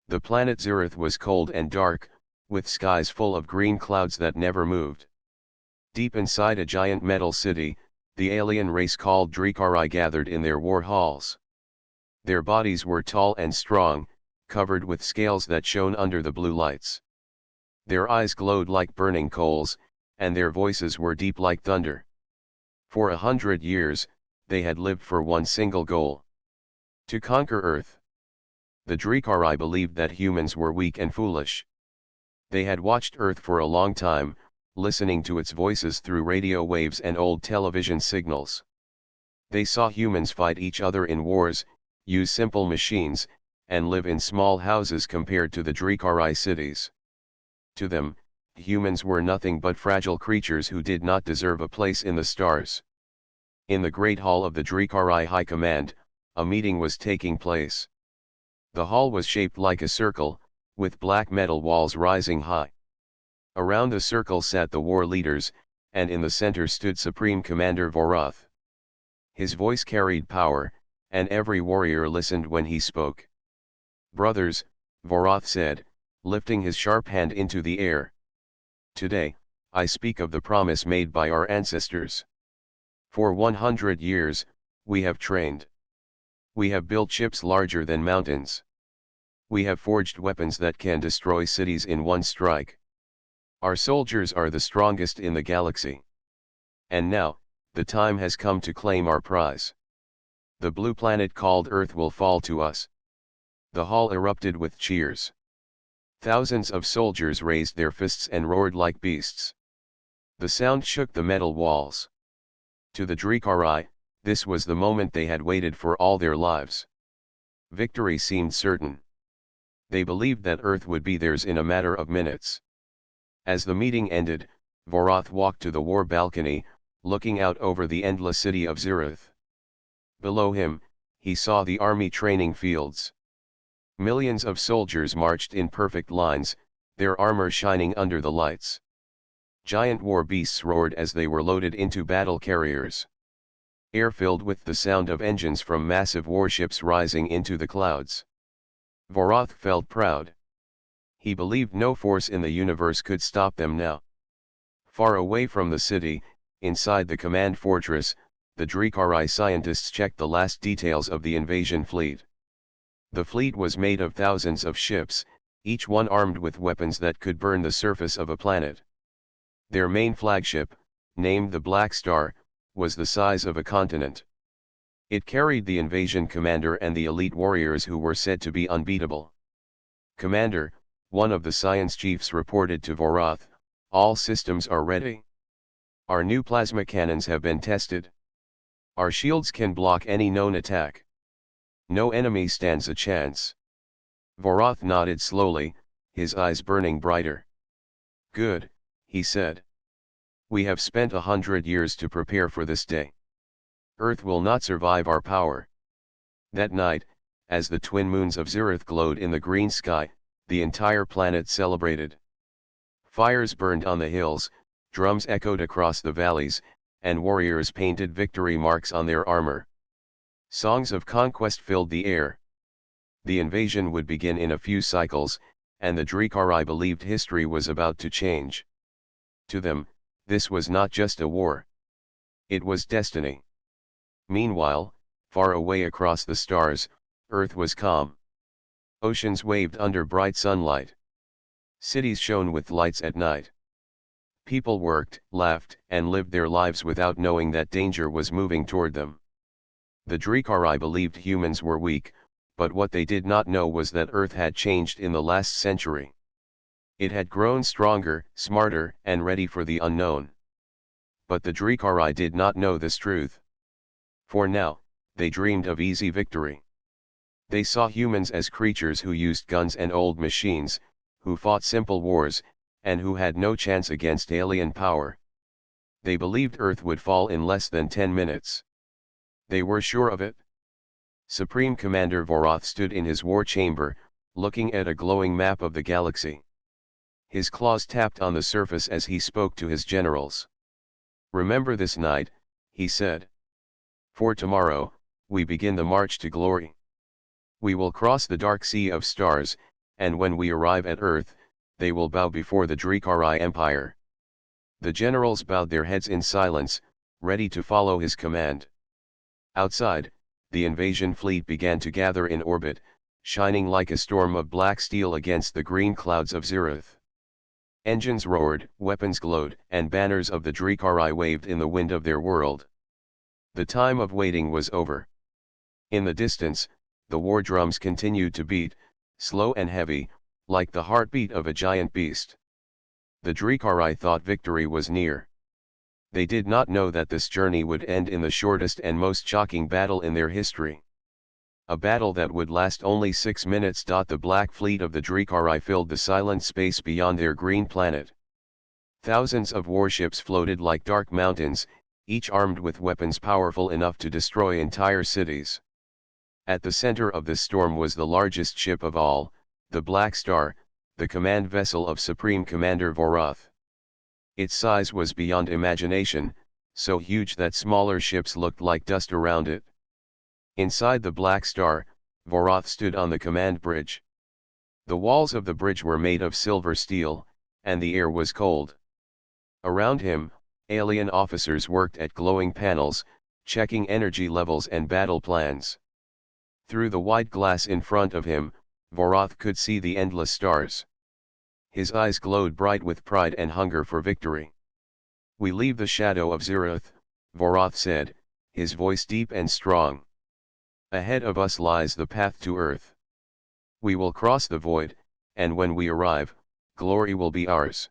The planet Zereth was cold and dark, with skies full of green clouds that never moved. Deep inside a giant metal city, the alien race called Drikari gathered in their war halls. Their bodies were tall and strong, covered with scales that shone under the blue lights. Their eyes glowed like burning coals, and their voices were deep like thunder. For 100 years, they had lived for one single goal: to conquer Earth. The Drikari believed that humans were weak and foolish. They had watched Earth for a long time, listening to its voices through radio waves and old television signals. They saw humans fight each other in wars, use simple machines, and live in small houses compared to the Drikari cities. To them, humans were nothing but fragile creatures who did not deserve a place in the stars. In the Great Hall of the Drikari High Command, a meeting was taking place. The hall was shaped like a circle, with black metal walls rising high. Around the circle sat the war leaders, and in the center stood Supreme Commander Vorath. His voice carried power, and every warrior listened when he spoke. "Brothers," Vorath said, lifting his sharp hand into the air. "Today, I speak of the promise made by our ancestors. For 100 years, we have trained. We have built ships larger than mountains. We have forged weapons that can destroy cities in one strike. Our soldiers are the strongest in the galaxy. And now, the time has come to claim our prize. The blue planet called Earth will fall to us." The hall erupted with cheers. Thousands of soldiers raised their fists and roared like beasts. The sound shook the metal walls. To the Drikari, this was the moment they had waited for all their lives. Victory seemed certain. They believed that Earth would be theirs in a matter of minutes. As the meeting ended, Vorath walked to the war balcony, looking out over the endless city of Zereth. Below him, he saw the army training fields. Millions of soldiers marched in perfect lines, their armor shining under the lights. Giant war beasts roared as they were loaded into battle carriers. Air filled with the sound of engines from massive warships rising into the clouds. Vorath felt proud. He believed no force in the universe could stop them now. Far away from the city, inside the command fortress, the Drikari scientists checked the last details of the invasion fleet. The fleet was made of thousands of ships, each one armed with weapons that could burn the surface of a planet. Their main flagship, named the Black Star, was the size of a continent. It carried the invasion commander and the elite warriors who were said to be unbeatable. "Commander," one of the science chiefs reported to Vorath, "all systems are ready. Our new plasma cannons have been tested. Our shields can block any known attack. No enemy stands a chance." Vorath nodded slowly, his eyes burning brighter. "Good," he said. "We have spent 100 years to prepare for this day. Earth will not survive our power." That night, as the twin moons of Zereth glowed in the green sky, the entire planet celebrated. Fires burned on the hills, drums echoed across the valleys, and warriors painted victory marks on their armor. Songs of conquest filled the air. The invasion would begin in a few cycles, and the Drikari believed history was about to change. To them, this was not just a war. It was destiny. Meanwhile, far away across the stars, Earth was calm. Oceans waved under bright sunlight. Cities shone with lights at night. People worked, laughed, and lived their lives without knowing that danger was moving toward them. The Drikari believed humans were weak, but what they did not know was that Earth had changed in the last century. It had grown stronger, smarter, and ready for the unknown. But the Drikari did not know this truth. For now, they dreamed of easy victory. They saw humans as creatures who used guns and old machines, who fought simple wars, and who had no chance against alien power. They believed Earth would fall in less than 10 minutes. They were sure of it. Supreme Commander Vorath stood in his war chamber, looking at a glowing map of the galaxy. His claws tapped on the surface as he spoke to his generals. "Remember this night," he said. "For tomorrow, we begin the march to glory. We will cross the dark sea of stars, and when we arrive at Earth, they will bow before the Drikari Empire. The generals bowed their heads in silence, ready to follow his command. Outside, the invasion fleet began to gather in orbit, shining like a storm of black steel against the green clouds of Zereth. Engines roared, weapons glowed, and banners of the Drikari waved in the wind of their world. The time of waiting was over. In the distance, the war drums continued to beat, slow and heavy, like the heartbeat of a giant beast. The Drikari thought victory was near. They did not know that this journey would end in the shortest and most shocking battle in their history. A battle that would last only 6 minutes. The black fleet of the Drikari filled the silent space beyond their green planet. Thousands of warships floated like dark mountains, each armed with weapons powerful enough to destroy entire cities. At the center of the storm was the largest ship of all, the Black Star, the command vessel of Supreme Commander Vorath. Its size was beyond imagination, so huge that smaller ships looked like dust around it. Inside the Black Star, Vorath stood on the command bridge. The walls of the bridge were made of silver steel, and the air was cold. Around him, alien officers worked at glowing panels, checking energy levels and battle plans. Through the wide glass in front of him, Vorath could see the endless stars. His eyes glowed bright with pride and hunger for victory. "We leave the shadow of Zereth," Vorath said, his voice deep and strong. "Ahead of us lies the path to Earth. We will cross the void, and when we arrive, glory will be ours."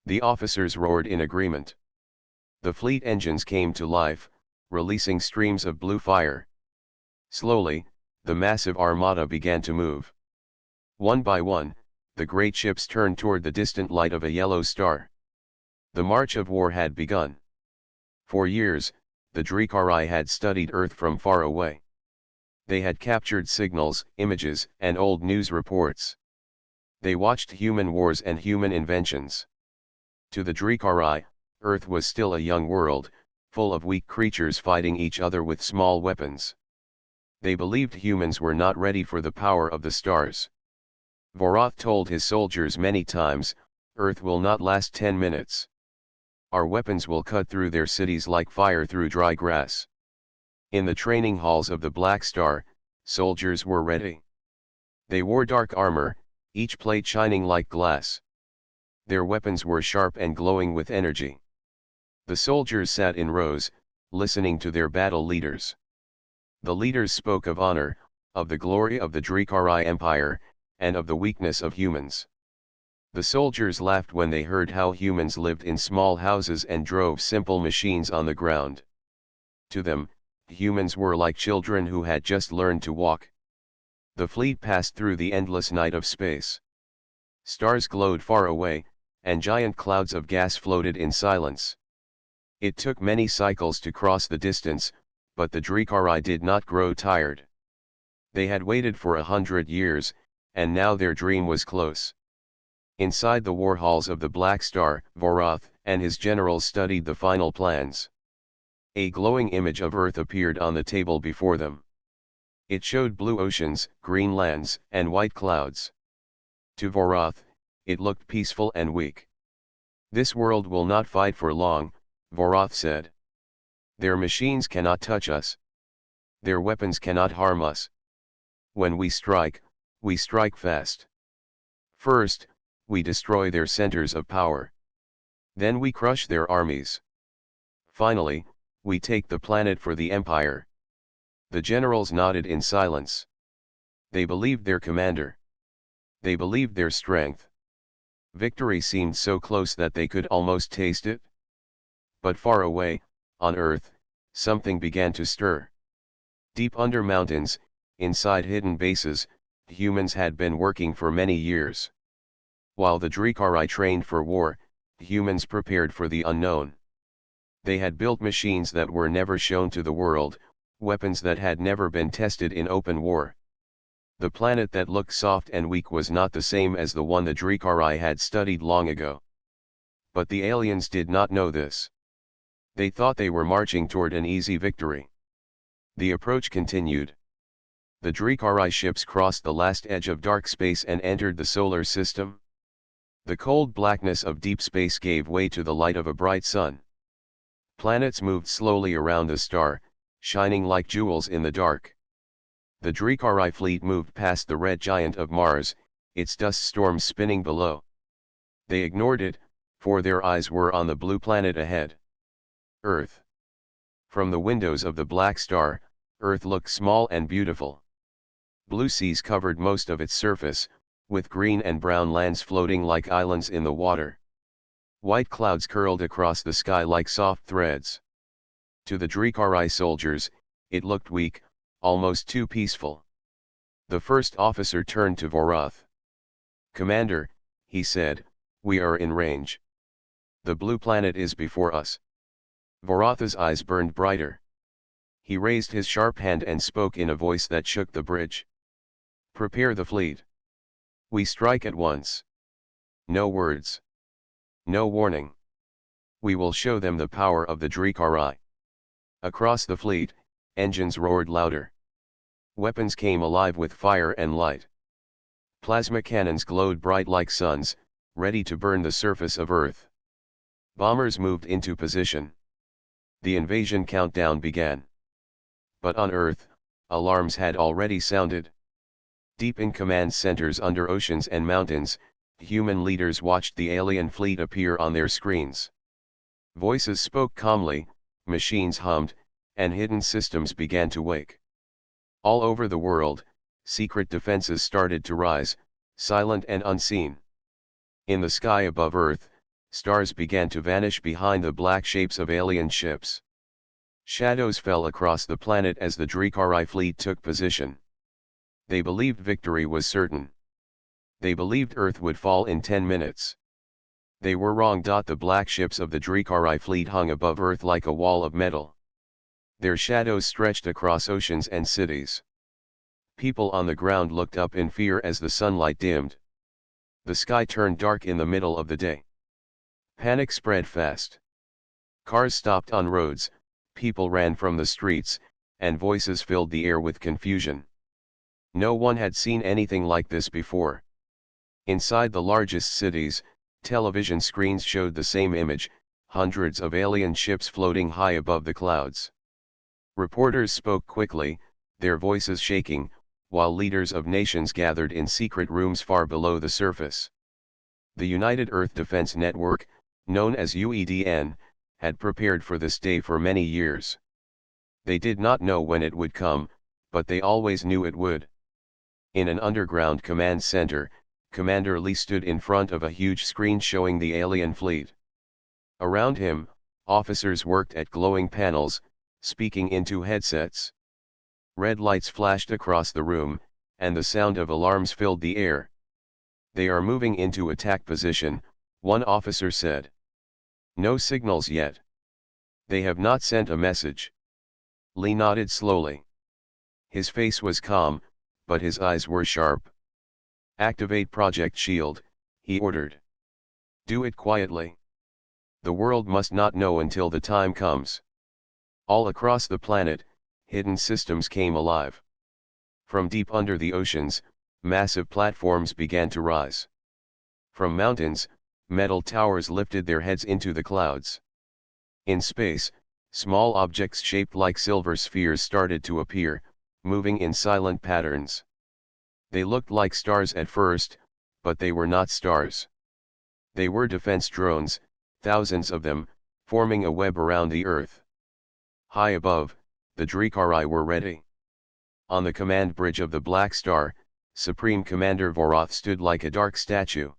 The officers roared in agreement. The fleet engines came to life, releasing streams of blue fire. Slowly, the massive armada began to move. One by one, the great ships turned toward the distant light of a yellow star. The march of war had begun. For years, the Drikari had studied Earth from far away. They had captured signals, images, and old news reports. They watched human wars and human inventions. To the Drikari, Earth was still a young world, full of weak creatures fighting each other with small weapons. They believed humans were not ready for the power of the stars. Vorath told his soldiers many times, "Earth will not last 10 minutes. Our weapons will cut through their cities like fire through dry grass." In the training halls of the Black Star, soldiers were ready. They wore dark armor, each plate shining like glass. Their weapons were sharp and glowing with energy. The soldiers sat in rows, listening to their battle leaders. The leaders spoke of honor, of the glory of the Drikari Empire, and of the weakness of humans. The soldiers laughed when they heard how humans lived in small houses and drove simple machines on the ground. To them, humans were like children who had just learned to walk. The fleet passed through the endless night of space. Stars glowed far away, and giant clouds of gas floated in silence. It took many cycles to cross the distance, but the Drikari did not grow tired. They had waited for 100 years, and now their dream was close. Inside the war halls of the Black Star, Vorath and his generals studied the final plans. A glowing image of Earth appeared on the table before them. It showed blue oceans, green lands, and white clouds. To Vorath, it looked peaceful and weak. "This world will not fight for long," Vorath said. "Their machines cannot touch us. Their weapons cannot harm us. When we strike fast. First, we destroy their centers of power. Then we crush their armies. Finally, we take the planet for the Empire." The generals nodded in silence. They believed their commander. They believed their strength. Victory seemed so close that they could almost taste it. But far away, on Earth, something began to stir. Deep under mountains, inside hidden bases, humans had been working for many years. While the Drikari trained for war, humans prepared for the unknown. They had built machines that were never shown to the world, weapons that had never been tested in open war. The planet that looked soft and weak was not the same as the one the Drikari had studied long ago. But the aliens did not know this. They thought they were marching toward an easy victory. The approach continued. The Drikari ships crossed the last edge of dark space and entered the solar system. The cold blackness of deep space gave way to the light of a bright sun. Planets moved slowly around the star, shining like jewels in the dark. The Drikari fleet moved past the red giant of Mars, its dust storms spinning below. They ignored it, for their eyes were on the blue planet ahead. Earth. From the windows of the black star, Earth looked small and beautiful. Blue seas covered most of its surface, with green and brown lands floating like islands in the water. White clouds curled across the sky like soft threads. To the Drikari soldiers, it looked weak, almost too peaceful. The first officer turned to Vorath. "Commander," he said, "we are in range. The blue planet is before us." Vorath's eyes burned brighter. He raised his sharp hand and spoke in a voice that shook the bridge. "Prepare the fleet. We strike at once. No words. No warning. We will show them the power of the Drikari." Across the fleet, engines roared louder. Weapons came alive with fire and light. Plasma cannons glowed bright like suns, ready to burn the surface of Earth. Bombers moved into position. The invasion countdown began. But on Earth, alarms had already sounded. Deep in command centers under oceans and mountains, human leaders watched the alien fleet appear on their screens. Voices spoke calmly, machines hummed, and hidden systems began to wake. All over the world, secret defenses started to rise, silent and unseen. In the sky above Earth, stars began to vanish behind the black shapes of alien ships. Shadows fell across the planet as the Drikari fleet took position. They believed victory was certain. They believed Earth would fall in 10 minutes. They were wrong. The black ships of the Drikari fleet hung above Earth like a wall of metal. Their shadows stretched across oceans and cities. People on the ground looked up in fear as the sunlight dimmed. The sky turned dark in the middle of the day. Panic spread fast. Cars stopped on roads, people ran from the streets, and voices filled the air with confusion. No one had seen anything like this before. Inside the largest cities, television screens showed the same image, hundreds of alien ships floating high above the clouds. Reporters spoke quickly, their voices shaking, while leaders of nations gathered in secret rooms far below the surface. The United Earth Defense Network, known as UEDN, had prepared for this day for many years. They did not know when it would come, but they always knew it would. In an underground command center, Commander Lee stood in front of a huge screen showing the alien fleet. Around him, officers worked at glowing panels, speaking into headsets. Red lights flashed across the room, and the sound of alarms filled the air. "They are moving into attack position," one officer said. "No signals yet. They have not sent a message." Lee nodded slowly. His face was calm, but his eyes were sharp. "Activate Project Shield," he ordered. "Do it quietly. The world must not know until the time comes." All across the planet, hidden systems came alive. From deep under the oceans, massive platforms began to rise. From mountains, metal towers lifted their heads into the clouds. In space, small objects shaped like silver spheres started to appear, moving in silent patterns. They looked like stars at first, but they were not stars. They were defense drones, thousands of them, forming a web around the Earth. High above, the Drikari were ready. On the command bridge of the Black Star, Supreme Commander Vorath stood like a dark statue.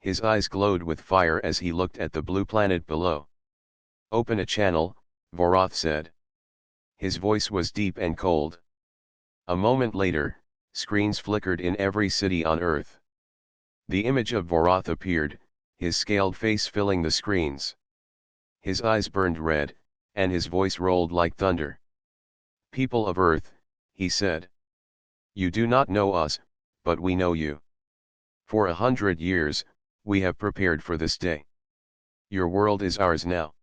His eyes glowed with fire as he looked at the blue planet below. "Open a channel," Vorath said. His voice was deep and cold. A moment later, screens flickered in every city on Earth. The image of Vorath appeared, his scaled face filling the screens. His eyes burned red, and his voice rolled like thunder. "People of Earth," he said. "You do not know us, but we know you. For 100 years, we have prepared for this day. Your world is ours now.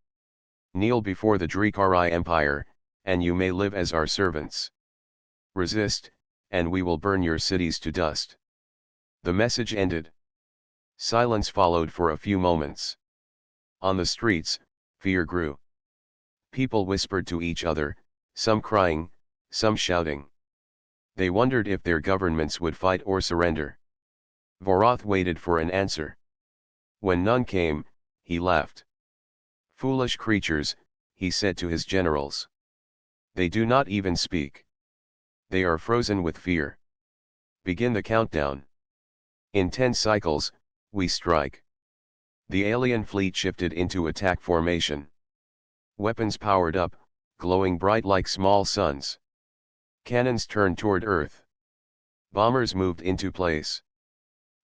Kneel before the Drikari Empire, and you may live as our servants. Resist, and we will burn your cities to dust. The message ended. Silence followed for a few moments. On the streets, fear grew. People whispered to each other, some crying, some shouting. They wondered if their governments would fight or surrender. Vorath waited for an answer. When none came, he laughed. Foolish creatures, he said to his generals. They do not even speak. They are frozen with fear. Begin the countdown. In 10 cycles, we strike. The alien fleet shifted into attack formation. Weapons powered up, glowing bright like small suns. Cannons turned toward Earth. Bombers moved into place.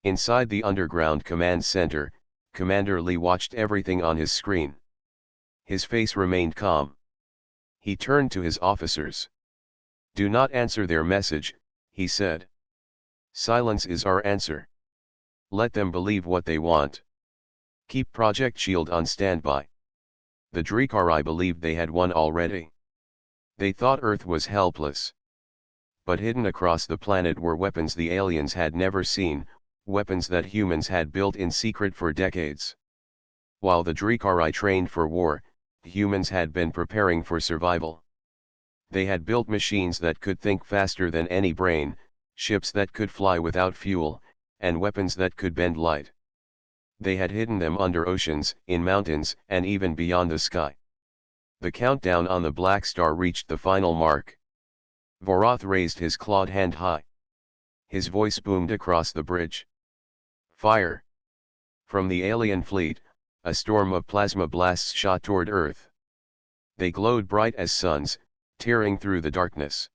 Inside the underground command center, Commander Lee watched everything on his screen. His face remained calm. He turned to his officers. Do not answer their message, he said. Silence is our answer. Let them believe what they want. Keep Project Shield on standby. The Drikari believed they had won already. They thought Earth was helpless. But hidden across the planet were weapons the aliens had never seen, weapons that humans had built in secret for decades. While the Drikari trained for war, humans had been preparing for survival. They had built machines that could think faster than any brain, ships that could fly without fuel, and weapons that could bend light. They had hidden them under oceans, in mountains, and even beyond the sky. The countdown on the Black Star reached the final mark. Vorath raised his clawed hand high. His voice boomed across the bridge. Fire! From the alien fleet, a storm of plasma blasts shot toward Earth. They glowed bright as suns, tearing through the darkness.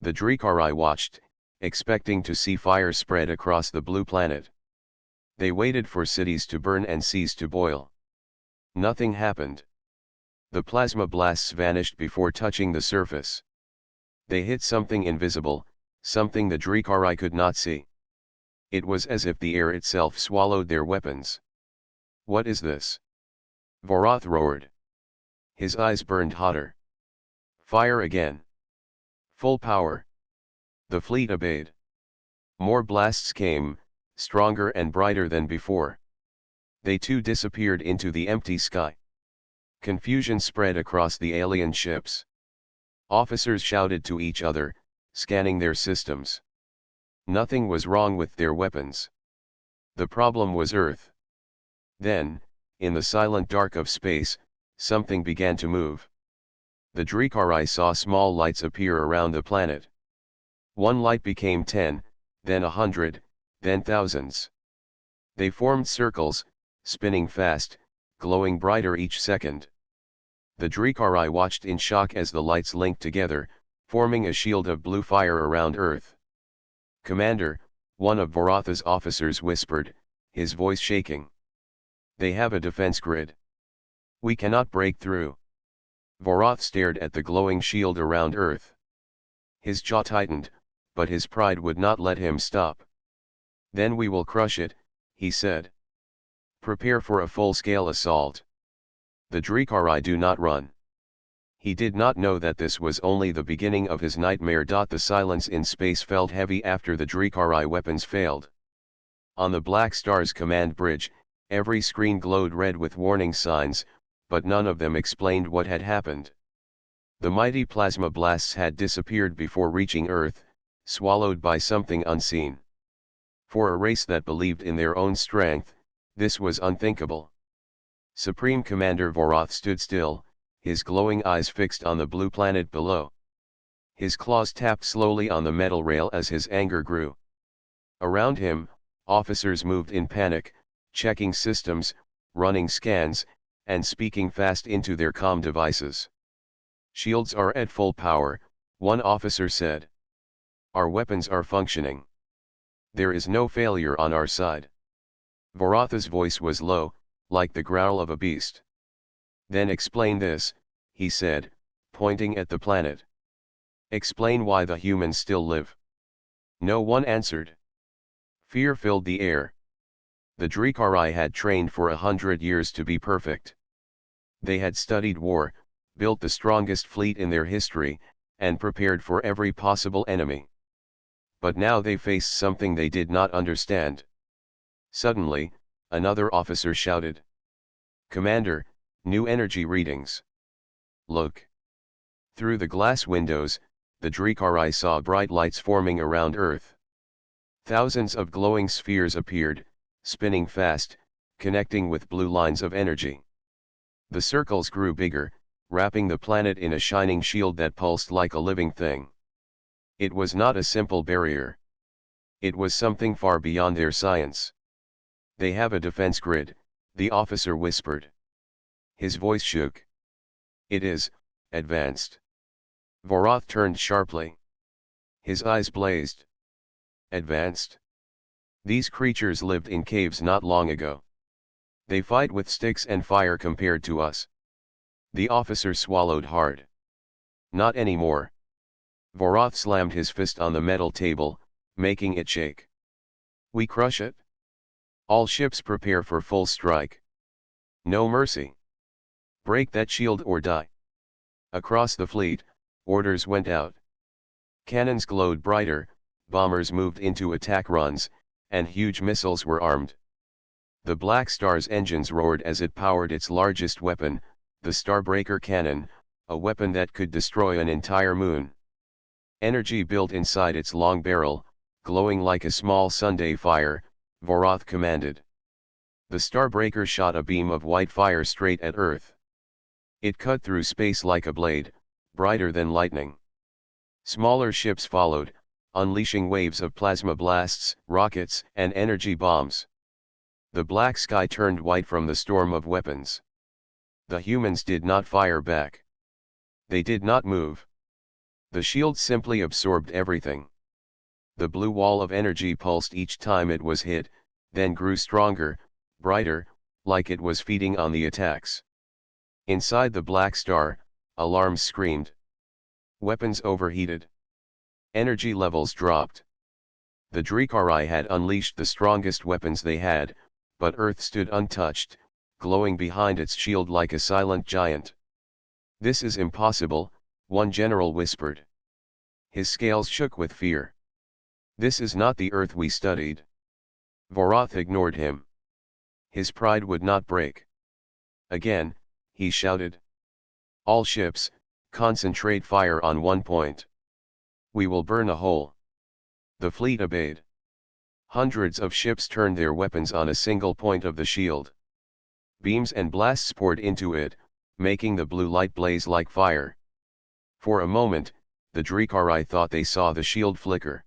The Drikari watched, expecting to see fire spread across the blue planet. They waited for cities to burn and seas to boil. Nothing happened. The plasma blasts vanished before touching the surface. They hit something invisible, something the Drikari could not see. It was as if the air itself swallowed their weapons. What is this? Vorath roared. His eyes burned hotter. Fire again. Full power. The fleet obeyed. More blasts came, stronger and brighter than before. They too disappeared into the empty sky. Confusion spread across the alien ships. Officers shouted to each other, scanning their systems. Nothing was wrong with their weapons. The problem was Earth. Then, in the silent dark of space, something began to move. The Drikari saw small lights appear around the planet. One light became 10, then 100, then thousands. They formed circles, spinning fast, glowing brighter each second. The Drikari watched in shock as the lights linked together, forming a shield of blue fire around Earth. Commander, one of Vorath's officers whispered, his voice shaking. They have a defense grid. We cannot break through. Vorath stared at the glowing shield around Earth. His jaw tightened, but his pride would not let him stop. Then we will crush it, he said. Prepare for a full-scale assault. The Drikari do not run. He did not know that this was only the beginning of his nightmare. The silence in space felt heavy after the Drikari weapons failed. On the Black Star's command bridge, every screen glowed red with warning signs, but none of them explained what had happened. The mighty plasma blasts had disappeared before reaching Earth, swallowed by something unseen. For a race that believed in their own strength, this was unthinkable. Supreme Commander Vorath stood still, his glowing eyes fixed on the blue planet below. His claws tapped slowly on the metal rail as his anger grew. Around him, officers moved in panic, checking systems, running scans, and speaking fast into their comm devices. Shields are at full power, one officer said. Our weapons are functioning. There is no failure on our side. Vorath's voice was low, like the growl of a beast. Then explain this, he said, pointing at the planet. Explain why the humans still live. No one answered. Fear filled the air. The Drikari had trained for 100 years to be perfect. They had studied war, built the strongest fleet in their history, and prepared for every possible enemy. But now they faced something they did not understand. Suddenly, another officer shouted. "Commander, new energy readings. Look." Through the glass windows, the Drikari saw bright lights forming around Earth. Thousands of glowing spheres appeared, spinning fast, connecting with blue lines of energy. The circles grew bigger, wrapping the planet in a shining shield that pulsed like a living thing. It was not a simple barrier. It was something far beyond their science. "They have a defense grid," the officer whispered. His voice shook. "It is advanced." Vorath turned sharply. His eyes blazed. "Advanced? These creatures lived in caves not long ago. They fight with sticks and fire compared to us." The officer swallowed hard. "Not anymore." Vorath slammed his fist on the metal table, making it shake. "We crush it. All ships prepare for full strike. No mercy. Break that shield or die." Across the fleet, orders went out. Cannons glowed brighter, bombers moved into attack runs, and huge missiles were armed. The Black Star's engines roared as it powered its largest weapon, the Starbreaker cannon, a weapon that could destroy an entire moon. Energy built inside its long barrel, glowing like a small Sunday fire, Vorath commanded. The Starbreaker shot a beam of white fire straight at Earth. It cut through space like a blade, brighter than lightning. Smaller ships followed, unleashing waves of plasma blasts, rockets, and energy bombs. The black sky turned white from the storm of weapons. The humans did not fire back. They did not move. The shield simply absorbed everything. The blue wall of energy pulsed each time it was hit, then grew stronger, brighter, like it was feeding on the attacks. Inside the Black Star, alarms screamed. Weapons overheated. Energy levels dropped. The Drikari had unleashed the strongest weapons they had, but Earth stood untouched, glowing behind its shield like a silent giant. "This is impossible," one general whispered. His scales shook with fear. "This is not the Earth we studied." Vorath ignored him. His pride would not break. Again, he shouted. "All ships, concentrate fire on one point. We will burn a hole." The fleet obeyed. Hundreds of ships turned their weapons on a single point of the shield. Beams and blasts poured into it, making the blue light blaze like fire. For a moment, the Drikari thought they saw the shield flicker.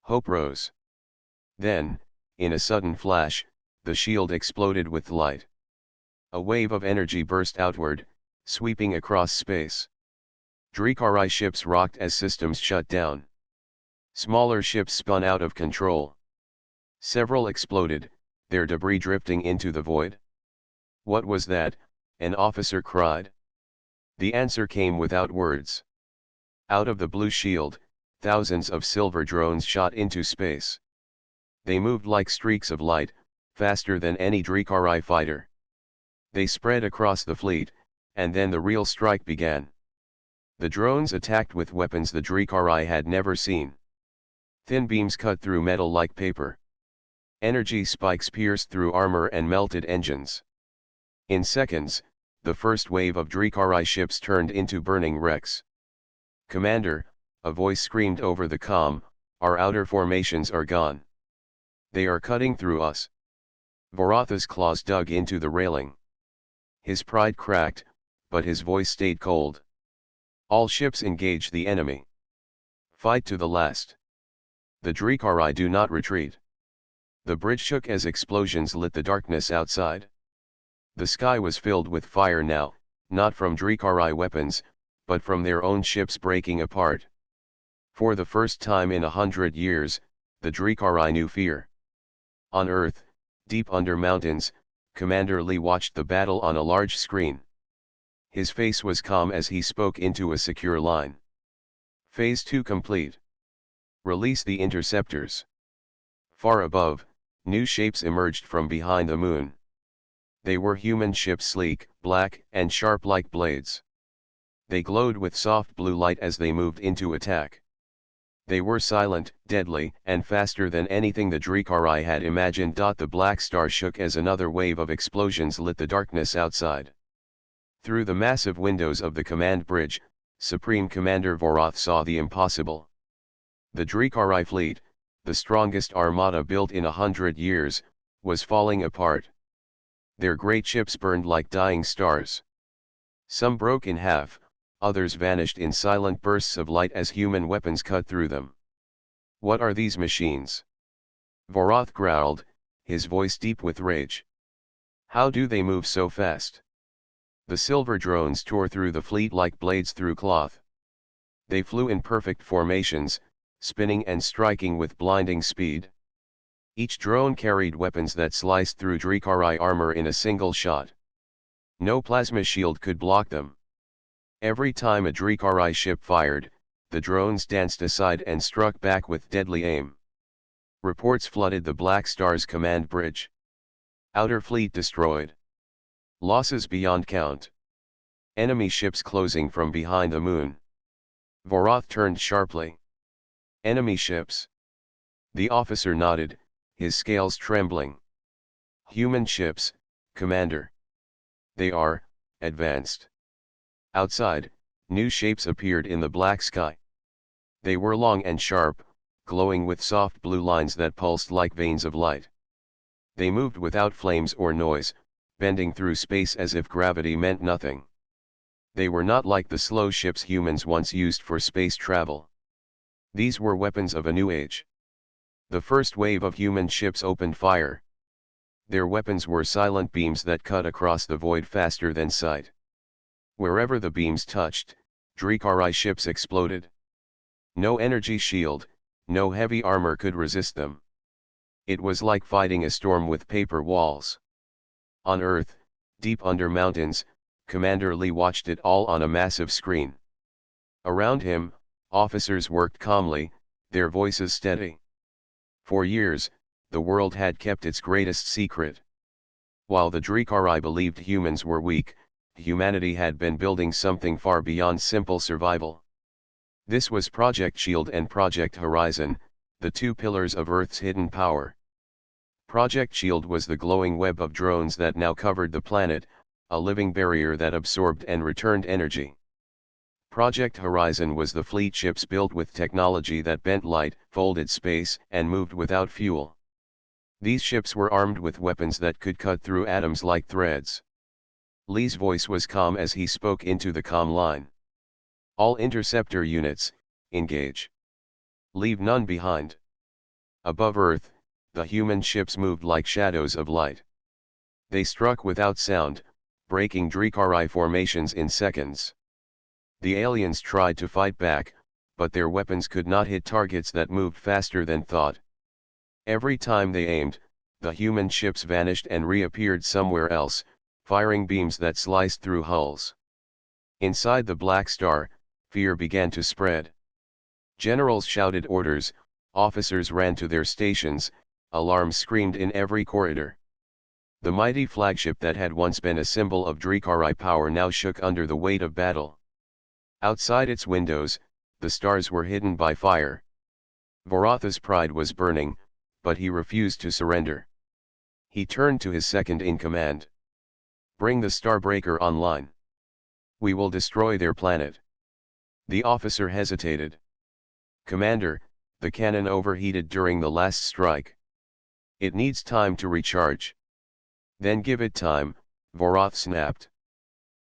Hope rose. Then, in a sudden flash, the shield exploded with light. A wave of energy burst outward, sweeping across space. Drikari ships rocked as systems shut down. Smaller ships spun out of control. Several exploded, their debris drifting into the void. "What was that?" an officer cried. The answer came without words. Out of the blue shield, thousands of silver drones shot into space. They moved like streaks of light, faster than any Drikari fighter. They spread across the fleet, and then the real strike began. The drones attacked with weapons the Drikari had never seen. Thin beams cut through metal like paper. Energy spikes pierced through armor and melted engines. In seconds, the first wave of Drikari ships turned into burning wrecks. "Commander," a voice screamed over the comm, "our outer formations are gone. They are cutting through us." Voratha's claws dug into the railing. His pride cracked, but his voice stayed cold. "All ships engage the enemy. Fight to the last. The Drikari do not retreat." The bridge shook as explosions lit the darkness outside. The sky was filled with fire now, not from Drikari weapons, but from their own ships breaking apart. For the first time in 100 years, the Drikari knew fear. On Earth, deep under mountains, Commander Lee watched the battle on a large screen. His face was calm as he spoke into a secure line. "Phase 2 complete. Release the interceptors." Far above, new shapes emerged from behind the moon. They were human ships, sleek, black, and sharp like blades. They glowed with soft blue light as they moved into attack. They were silent, deadly, and faster than anything the Drikari had imagined. The black star shook as another wave of explosions lit the darkness outside. Through the massive windows of the command bridge, Supreme Commander Vorath saw the impossible. The Drikari fleet, the strongest armada built in 100 years, was falling apart. Their great ships burned like dying stars. Some broke in half, others vanished in silent bursts of light as human weapons cut through them. What are these machines? Vorath growled, his voice deep with rage. How do they move so fast? The silver drones tore through the fleet like blades through cloth. They flew in perfect formations, spinning and striking with blinding speed. Each drone carried weapons that sliced through Drikari armor in a single shot. No plasma shield could block them. Every time a Drikari ship fired, the drones danced aside and struck back with deadly aim. Reports flooded the Black Star's command bridge. Outer fleet destroyed. Losses beyond count. Enemy ships closing from behind the moon. Vorath turned sharply. Enemy ships. The officer nodded, his scales trembling. Human ships, Commander. They are, advanced. Outside, new shapes appeared in the black sky. They were long and sharp, glowing with soft blue lines that pulsed like veins of light. They moved without flames or noise, bending through space as if gravity meant nothing. They were not like the slow ships humans once used for space travel. These were weapons of a new age. The first wave of human ships opened fire. Their weapons were silent beams that cut across the void faster than sight. Wherever the beams touched, Drikari ships exploded. No energy shield, no heavy armor could resist them. It was like fighting a storm with paper walls. On Earth, deep under mountains, Commander Lee watched it all on a massive screen. Around him, officers worked calmly, their voices steady. For years, the world had kept its greatest secret. While the Drikari believed humans were weak, humanity had been building something far beyond simple survival. This was Project Shield and Project Horizon, the two pillars of Earth's hidden power. Project Shield was the glowing web of drones that now covered the planet, a living barrier that absorbed and returned energy. Project Horizon was the fleet ships built with technology that bent light, folded space, and moved without fuel. These ships were armed with weapons that could cut through atoms like threads. Lee's voice was calm as he spoke into the comm line. All interceptor units, engage. Leave none behind. Above Earth, the human ships moved like shadows of light. They struck without sound, breaking Drikari formations in seconds. The aliens tried to fight back, but their weapons could not hit targets that moved faster than thought. Every time they aimed, the human ships vanished and reappeared somewhere else, firing beams that sliced through hulls. Inside the Black Star, fear began to spread. Generals shouted orders, officers ran to their stations, alarms screamed in every corridor. The mighty flagship that had once been a symbol of Drikari power now shook under the weight of battle. Outside its windows, the stars were hidden by fire. Vorath's pride was burning, but he refused to surrender. He turned to his second-in-command. Bring the Starbreaker online. We will destroy their planet. The officer hesitated. Commander, the cannon overheated during the last strike. It needs time to recharge. Then give it time, Vorath snapped.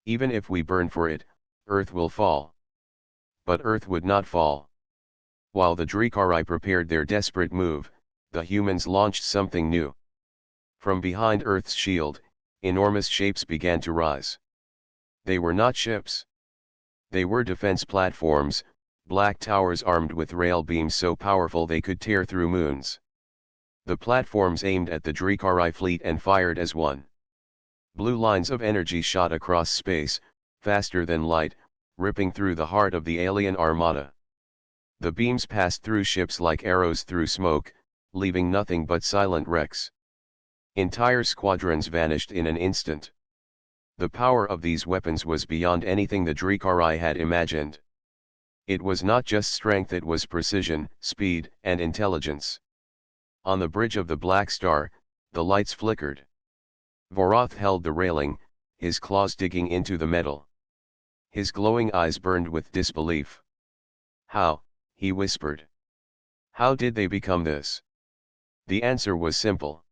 Even if we burn for it, Earth will fall. But Earth would not fall. While the Drikari prepared their desperate move, the humans launched something new. From behind Earth's shield, enormous shapes began to rise. They were not ships. They were defense platforms, black towers armed with rail beams so powerful they could tear through moons. The platforms aimed at the Drikari fleet and fired as one. Blue lines of energy shot across space, faster than light, ripping through the heart of the alien armada. The beams passed through ships like arrows through smoke, leaving nothing but silent wrecks. Entire squadrons vanished in an instant. The power of these weapons was beyond anything the Drikari had imagined. It was not just strength, it was precision, speed, and intelligence. On the bridge of the Black Star, the lights flickered. Vorath held the railing, his claws digging into the metal. His glowing eyes burned with disbelief. "How?" he whispered. "How did they become this?" The answer was simple.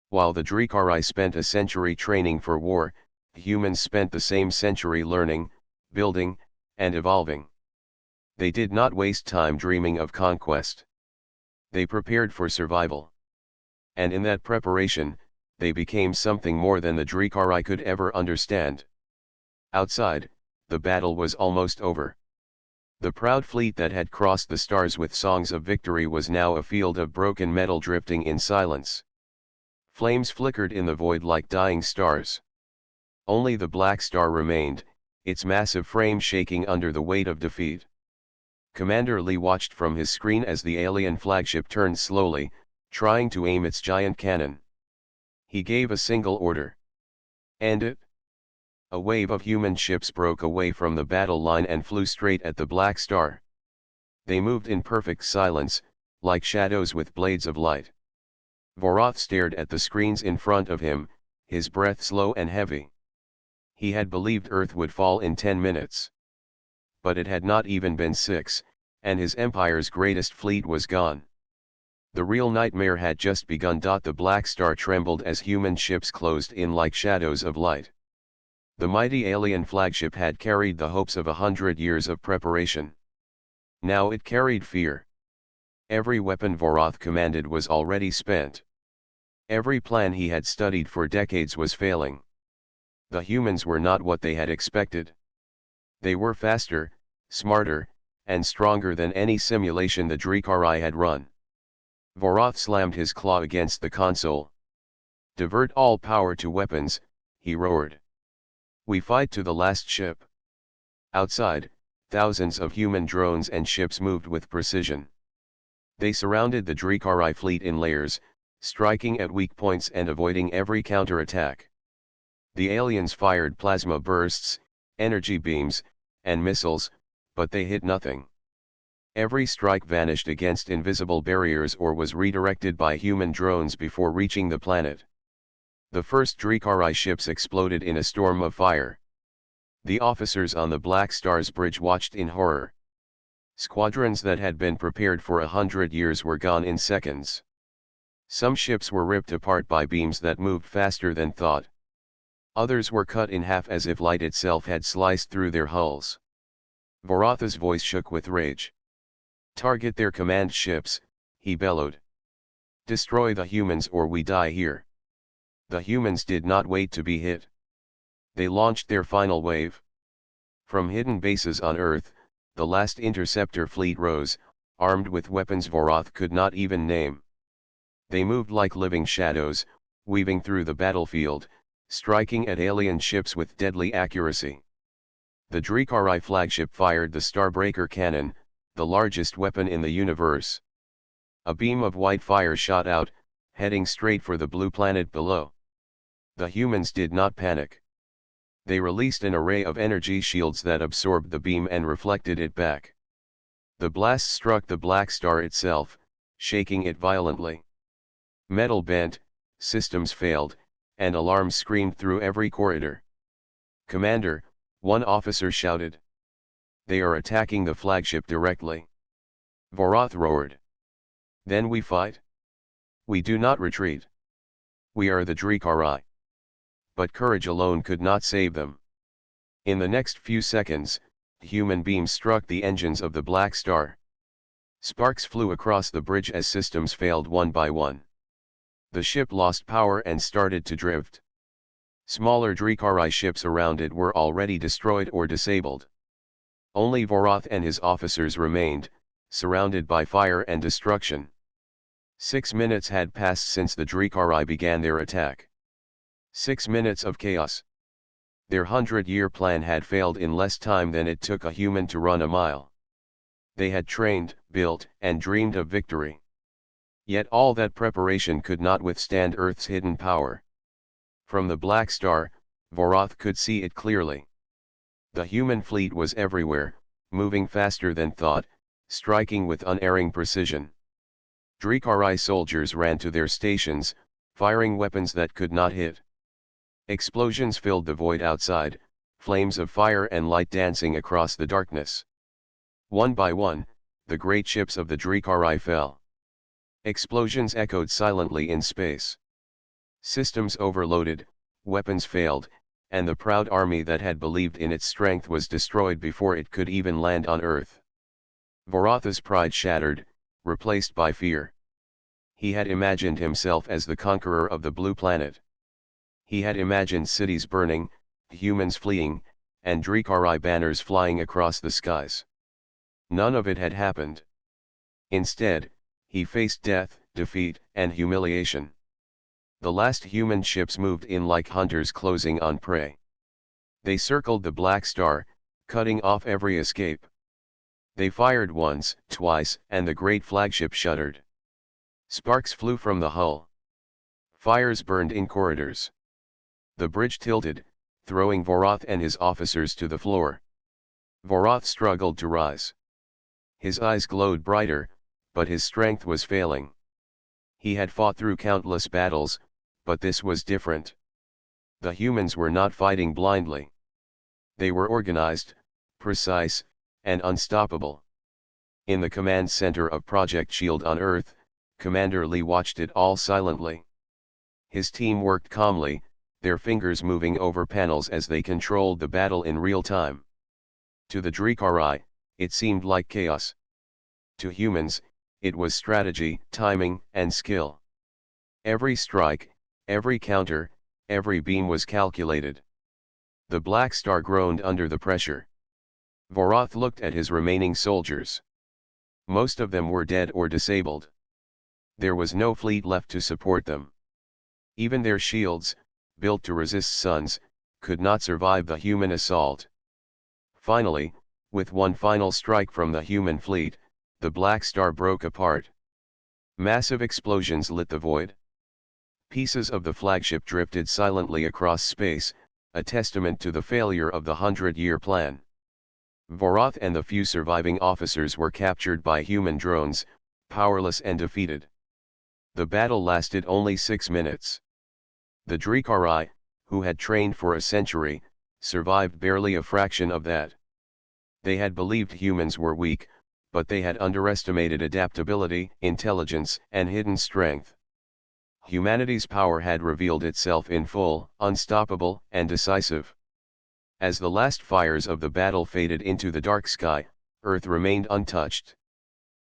While the Drikari spent a century training for war, humans spent the same century learning, building, and evolving. They did not waste time dreaming of conquest. They prepared for survival. And in that preparation, they became something more than the Drikari could ever understand. Outside, the battle was almost over. The proud fleet that had crossed the stars with songs of victory was now a field of broken metal drifting in silence. Flames flickered in the void like dying stars. Only the Black Star remained, its massive frame shaking under the weight of defeat. Commander Lee watched from his screen as the alien flagship turned slowly, trying to aim its giant cannon. He gave a single order. "End it!" A wave of human ships broke away from the battle line and flew straight at the Black Star. They moved in perfect silence, like shadows with blades of light. Vorath stared at the screens in front of him, his breath slow and heavy. He had believed Earth would fall in 10 minutes. But it had not even been 6, and his empire's greatest fleet was gone. The real nightmare had just begun. The Black Star trembled as human ships closed in like shadows of light. The mighty alien flagship had carried the hopes of 100 years of preparation. Now it carried fear. Every weapon Vorath commanded was already spent. Every plan he had studied for decades was failing. The humans were not what they had expected. They were faster, smarter, and stronger than any simulation the Drikari had run. Vorath slammed his claw against the console. "Divert all power to weapons," he roared. "We fight to the last ship." Outside, thousands of human drones and ships moved with precision. They surrounded the Drikari fleet in layers, striking at weak points and avoiding every counterattack. The aliens fired plasma bursts, energy beams, and missiles, but they hit nothing. Every strike vanished against invisible barriers or was redirected by human drones before reaching the planet. The first Drikari ships exploded in a storm of fire. The officers on the Black Star's bridge watched in horror. Squadrons that had been prepared for 100 years were gone in seconds. Some ships were ripped apart by beams that moved faster than thought. Others were cut in half as if light itself had sliced through their hulls. Vorath's voice shook with rage. "Target their command ships," he bellowed. "Destroy the humans or we die here." The humans did not wait to be hit. They launched their final wave. From hidden bases on Earth, the last interceptor fleet rose, armed with weapons Vorath could not even name. They moved like living shadows, weaving through the battlefield, striking at alien ships with deadly accuracy. The Drikari flagship fired the Starbreaker cannon, the largest weapon in the universe. A beam of white fire shot out, heading straight for the blue planet below. The humans did not panic. They released an array of energy shields that absorbed the beam and reflected it back. The blast struck the Black Star itself, shaking it violently. Metal bent, systems failed, and alarms screamed through every corridor. "Commander," one officer shouted. "They are attacking the flagship directly." Vorath roared. "Then we fight? We do not retreat. We are the Drikari." But courage alone could not save them. In the next few seconds, human beams struck the engines of the Black Star. Sparks flew across the bridge as systems failed one by one. The ship lost power and started to drift. Smaller Drikari ships around it were already destroyed or disabled. Only Vorath and his officers remained, surrounded by fire and destruction. 6 minutes had passed since the Drikari began their attack. 6 minutes of chaos. Their 100-year plan had failed in less time than it took a human to run a mile. They had trained, built, and dreamed of victory. Yet all that preparation could not withstand Earth's hidden power. From the Black Star, Vorath could see it clearly. The human fleet was everywhere, moving faster than thought, striking with unerring precision. Drikari soldiers ran to their stations, firing weapons that could not hit. Explosions filled the void outside, flames of fire and light dancing across the darkness. One by one, the great ships of the Drikari fell. Explosions echoed silently in space. Systems overloaded, weapons failed, and the proud army that had believed in its strength was destroyed before it could even land on Earth. Varatha's pride shattered, replaced by fear. He had imagined himself as the conqueror of the blue planet. He had imagined cities burning, humans fleeing, and Drikari banners flying across the skies. None of it had happened. Instead, he faced death, defeat, and humiliation. The last human ships moved in like hunters closing on prey. They circled the Black Star, cutting off every escape. They fired once, twice, and the great flagship shuddered. Sparks flew from the hull. Fires burned in corridors. The bridge tilted, throwing Vorath and his officers to the floor. Vorath struggled to rise. His eyes glowed brighter, but his strength was failing. He had fought through countless battles, but this was different. The humans were not fighting blindly. They were organized, precise, and unstoppable. In the command center of Project Shield on Earth, Commander Lee watched it all silently. His team worked calmly, their fingers moving over panels as they controlled the battle in real time. To the Drikari, it seemed like chaos. To humans, it was strategy, timing, and skill. Every strike, every counter, every beam was calculated. The Black Star groaned under the pressure. Vorath looked at his remaining soldiers. Most of them were dead or disabled. There was no fleet left to support them. Even their shields, built to resist suns, could not survive the human assault. Finally, with one final strike from the human fleet, the Black Star broke apart. Massive explosions lit the void. Pieces of the flagship drifted silently across space, a testament to the failure of the 100-year plan. Vorath and the few surviving officers were captured by human drones, powerless and defeated. The battle lasted only 6 minutes. The Drikari, who had trained for a century, survived barely a fraction of that. They had believed humans were weak, but they had underestimated adaptability, intelligence, and hidden strength. Humanity's power had revealed itself in full, unstoppable, and decisive. As the last fires of the battle faded into the dark sky, Earth remained untouched.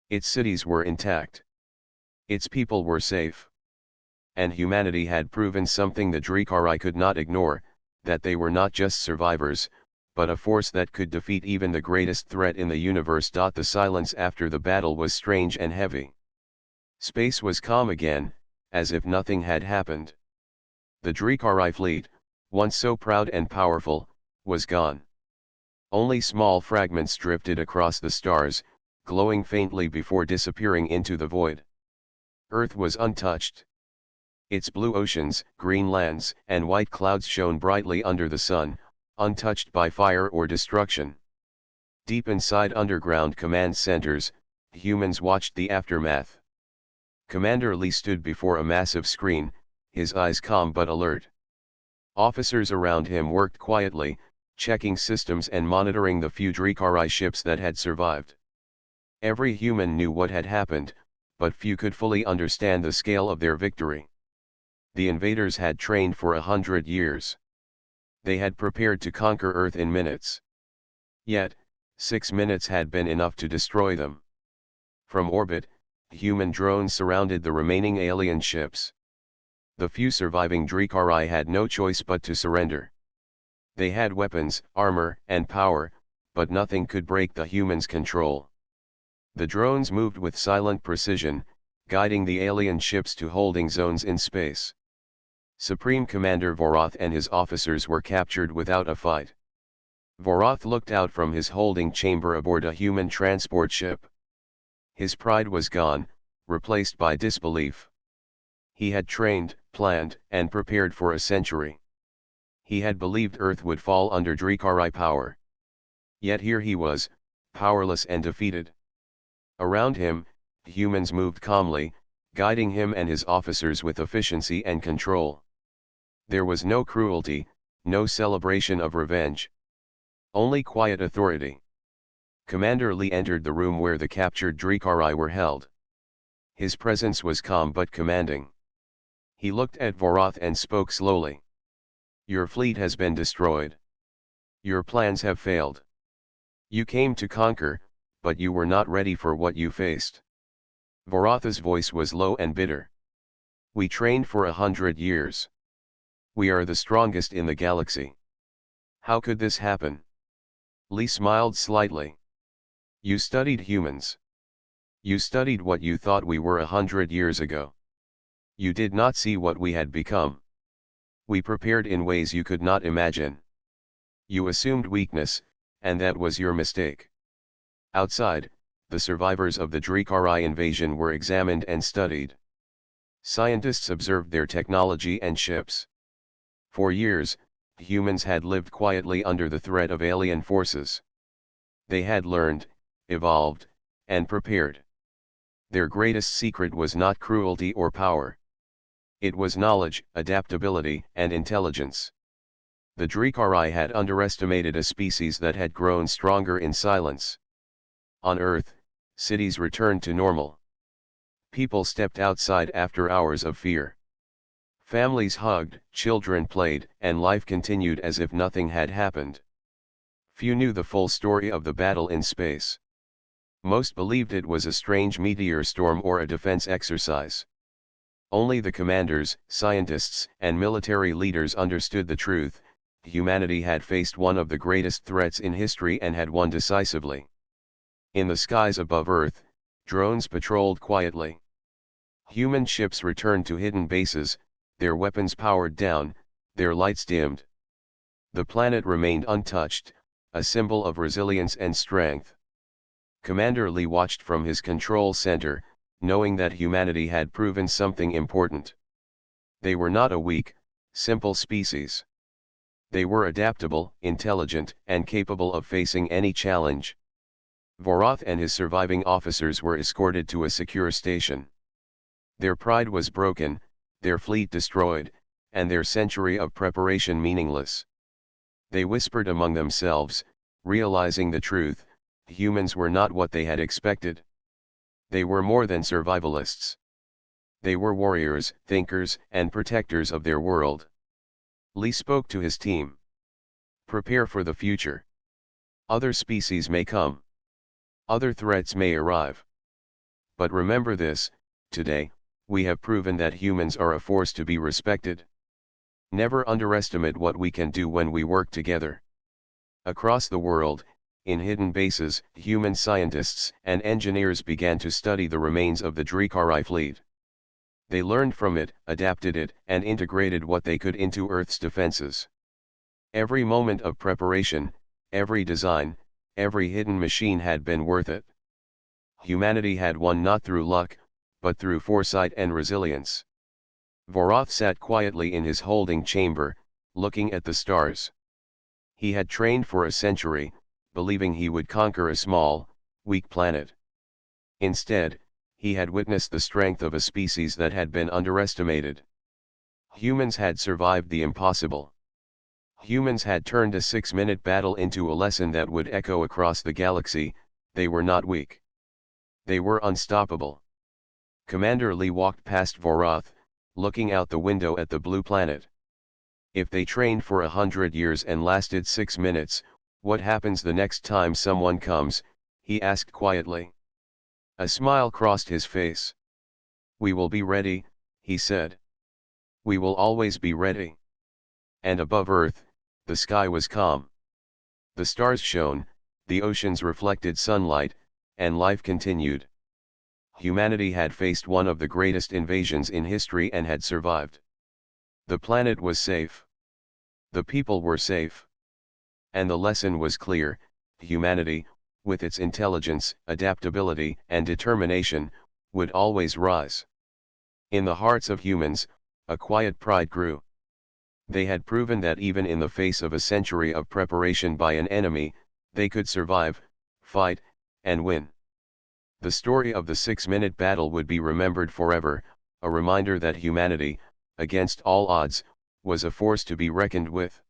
Its cities were intact. Its people were safe. And humanity had proven something the Drikari could not ignore, that they were not just survivors, but a force that could defeat even the greatest threat in the universe. The silence after the battle was strange and heavy. Space was calm again, as if nothing had happened. The Drikari fleet, once so proud and powerful, was gone. Only small fragments drifted across the stars, glowing faintly before disappearing into the void. Earth was untouched. Its blue oceans, green lands, and white clouds shone brightly under the sun, untouched by fire or destruction. Deep inside underground command centers, humans watched the aftermath. Commander Lee stood before a massive screen, his eyes calm but alert. Officers around him worked quietly, checking systems and monitoring the few Drikari ships that had survived. Every human knew what had happened, but few could fully understand the scale of their victory. The invaders had trained for 100 years. They had prepared to conquer Earth in minutes. Yet, 6 minutes had been enough to destroy them. From orbit, human drones surrounded the remaining alien ships. The few surviving Drikari had no choice but to surrender. They had weapons, armor, and power, but nothing could break the humans' control. The drones moved with silent precision, guiding the alien ships to holding zones in space. Supreme Commander Vorath and his officers were captured without a fight. Vorath looked out from his holding chamber aboard a human transport ship. His pride was gone, replaced by disbelief. He had trained, planned, and prepared for a century. He had believed Earth would fall under Drikari power. Yet here he was, powerless and defeated. Around him, humans moved calmly, guiding him and his officers with efficiency and control. There was no cruelty, no celebration of revenge. Only quiet authority. Commander Lee entered the room where the captured Drikari were held. His presence was calm but commanding. He looked at Vorath and spoke slowly. "Your fleet has been destroyed. Your plans have failed. You came to conquer, but you were not ready for what you faced." Vorath's voice was low and bitter. "We trained for 100 years. We are the strongest in the galaxy. How could this happen?" Lee smiled slightly. "You studied humans. You studied what you thought we were 100 years ago. You did not see what we had become. We prepared in ways you could not imagine. You assumed weakness, and that was your mistake." Outside, the survivors of the Drikari invasion were examined and studied. Scientists observed their technology and ships. For years, humans had lived quietly under the threat of alien forces. They had learned, evolved, and prepared. Their greatest secret was not cruelty or power. It was knowledge, adaptability, and intelligence. The Drikari had underestimated a species that had grown stronger in silence. On Earth, cities returned to normal. People stepped outside after hours of fear. Families hugged, children played, and life continued as if nothing had happened. Few knew the full story of the battle in space. Most believed it was a strange meteor storm or a defense exercise. Only the commanders, scientists, and military leaders understood the truth: humanity had faced one of the greatest threats in history and had won decisively. In the skies above Earth, drones patrolled quietly. Human ships returned to hidden bases, their weapons powered down, their lights dimmed. The planet remained untouched, a symbol of resilience and strength. Commander Lee watched from his control center, knowing that humanity had proven something important. They were not a weak, simple species. They were adaptable, intelligent, and capable of facing any challenge. Vorath and his surviving officers were escorted to a secure station. Their pride was broken, their fleet destroyed, and their century of preparation meaningless. They whispered among themselves, realizing the truth: humans were not what they had expected. They were more than survivalists. They were warriors, thinkers, and protectors of their world. Lee spoke to his team. "Prepare for the future. Other species may come. Other threats may arrive. But remember this: today, we have proven that humans are a force to be respected. Never underestimate what we can do when we work together." Across the world, in hidden bases, human scientists and engineers began to study the remains of the Drikari fleet. They learned from it, adapted it, and integrated what they could into Earth's defenses. Every moment of preparation, every design, every hidden machine had been worth it. Humanity had won not through luck, but through foresight and resilience. Vorath sat quietly in his holding chamber, looking at the stars. He had trained for a century, believing he would conquer a small, weak planet. Instead, he had witnessed the strength of a species that had been underestimated. Humans had survived the impossible. Humans had turned a 6-minute battle into a lesson that would echo across the galaxy: they were not weak. They were unstoppable. Commander Lee walked past Vorath, looking out the window at the blue planet. "If they trained for 100 years and lasted 6 minutes, what happens the next time someone comes?" he asked quietly. A smile crossed his face. "We will be ready," he said. "We will always be ready." And above Earth, the sky was calm. The stars shone, the oceans reflected sunlight, and life continued. Humanity had faced one of the greatest invasions in history and had survived. The planet was safe. The people were safe. And the lesson was clear: humanity, with its intelligence, adaptability, and determination, would always rise. In the hearts of humans, a quiet pride grew. They had proven that even in the face of a century of preparation by an enemy, they could survive, fight, and win. The story of the 6-minute battle would be remembered forever, a reminder that humanity, against all odds, was a force to be reckoned with.